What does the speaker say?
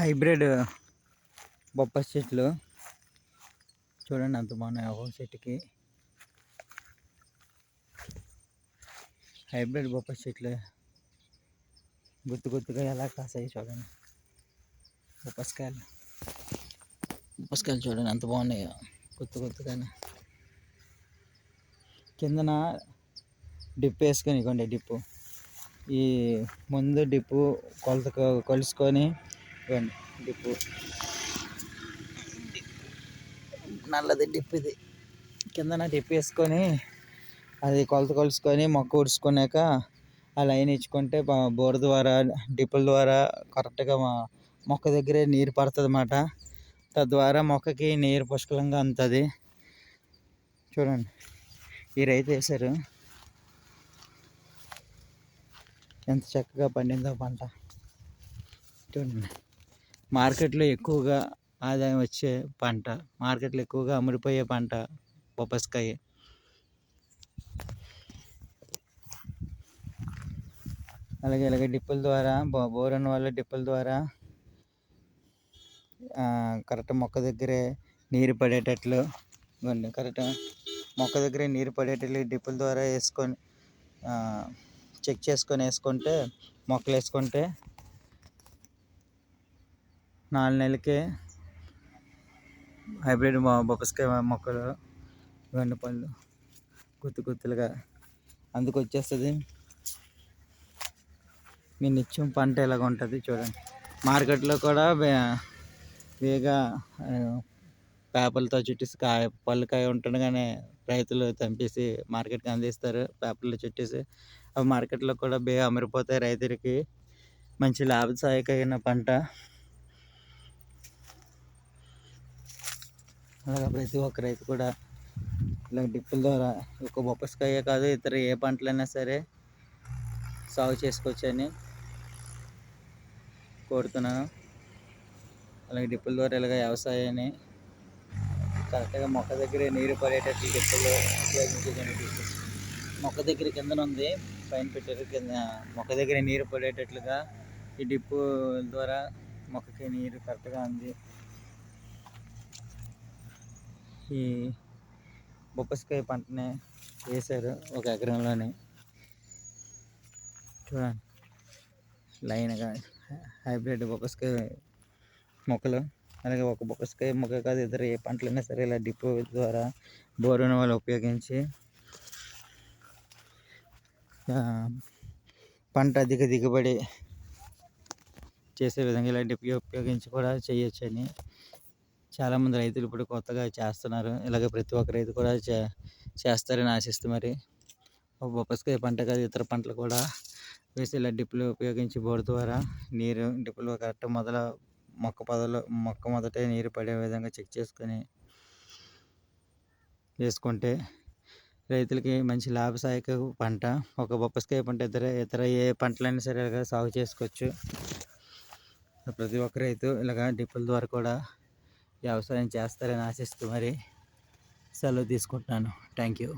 Hybrid బొప్పాయి చెట్లు చూడండి అంత బాగున్నాయి. ఒక చెట్టుకి హైబ్రిడ్ బొప్పాయి చెట్లు గుత్తుగా ఎలా కాసాయి చూడండి. బొప్పస్కాయలు చూడండి ఎంత బాగున్నాయో గుత్తుగానే. కిందన డిప్ వేసుకొని ఇవ్వండి. డిప్పు ఈ ముందు డిప్పు కొలుసుకొని ఇవ్వండి. డిప్పు నల్లది డిప్ ఇది. కిందన డిప్ వేసుకొని అది కొలుసుకొని మొక్క ఉడుచుకున్నాక ఆ లైన్ ఇచ్చుకుంటే బోర్ ద్వారా డిప్పుల ద్వారా కరెక్ట్గా మొక్క దగ్గరే నీరు పడుతుంది అన్నమాట. తద్వారా మొక్కకి నీరు పుష్కలంగా అందుతుంది. చూడండి ఈ రైతు వేశారు, ఎంత చక్కగా పండిందో పంట. చూడండి మార్కెట్లో ఎక్కువగా ఆదాయం వచ్చే పంట, మార్కెట్లో ఎక్కువగా అమ్ముడిపోయే పంట బొప్పస్కాయ. అలాగే డిప్పుల ద్వారా బోర్ ఉన్న వాళ్ళ డిప్పుల ద్వారా కరెక్ట్ మొక్క దగ్గరే నీరు పడేటట్లు కరెక్ట్ మొక్క దగ్గరే నీరు పడేటట్లు డిప్పుల ద్వారా వేసుకొని చెక్ చేసుకొని వేసుకుంటే మొక్కలు వేసుకుంటే 4 నెలలకే హైబ్రిడ్ బొప్పస్కాయ మొక్కలు వెండి పళ్ళు గుత్తులుగా అందుకు వచ్చేస్తుంది. మీ నిత్యం పంట ఎలాగ ఉంటుంది చూడండి. మార్కెట్లో కూడా వేగా పేపర్లతో చుట్టేసి పళ్ళుకాయ ఉంటుండగానే రైతులు తెంపేసి మార్కెట్కి అందిస్తారు. పేపర్లు చుట్టేసి అవి మార్కెట్లో కూడా బేగా అమరిపోతాయి. రైతులకి మంచి లాభదాయకమైన పంట. అలాగే ప్రతి ఒక్క రైతు కూడా ఇలా డిప్పుల ద్వారా ఒక బొప్పస్కాయ కాదు ఇతర ఏ పంటలైనా సరే సాగు చేసుకోవచ్చని కోరుతున్నాను. అలాగే డిప్పుల ద్వారా ఇలాగ వ్యవసాయాన్ని కరెక్ట్గా మొక్క దగ్గరే నీరు పడేటట్టు డిప్పులు ఉపయోగించండి. మొక్క దగ్గర కిందన ఉంది, పైన పెట్టారు. కింద మొక్క దగ్గర నీరు పడేటట్లుగా ఈ డిప్పు ద్వారా మొక్కకి నీరు కరెక్ట్గా అంది ఈ బొప్పస్కాయ పంటని వేశారు ఒక ఎకరంలోని. చూడండి లైన్గా హైబ్రిడ్ బొప్పస్కాయ మొక్కలు. అలాగే ఒక బొప్పస్కాయ మొక్క కాదు ఇతర ఏ పంటలైనా సరే ఇలా డిప్పు ద్వారా బోరున వాళ్ళు ఉపయోగించి పంట అధిక దిగుబడి చేసే విధంగా ఇలా డిప్ ఉపయోగించి కూడా చేయొచ్చని చాలామంది రైతులు ఇప్పుడు కొత్తగా చేస్తున్నారు. ఇలాగే ప్రతి ఒక్క రైతు కూడా చేస్తారని ఆశిస్తూ మరి బొప్పస్కాయ పంట కాదు ఇతర పంటలు కూడా వేసి ఇలా డిప్పులు ఉపయోగించి బోర్ ద్వారా నీరు డిప్పులు కరెక్ట్ మొక్క మొదట నీరు పడే విధంగా చెక్ చేసుకొని వేసుకుంటే రైతులకి మంచి లాభసాయక పంట. ఒక బొప్పస్కాయ పంట ఇతర ఏ పంటలైనా సరే సాగు చేసుకోవచ్చు. ప్రతి ఒక్క రైతు ఇలాగ డిప్పుల ద్వారా కూడా వ్యవసాయం చేస్తారని ఆశిస్తూ మరి సెలవు తీసుకుంటున్నాను. Thank you.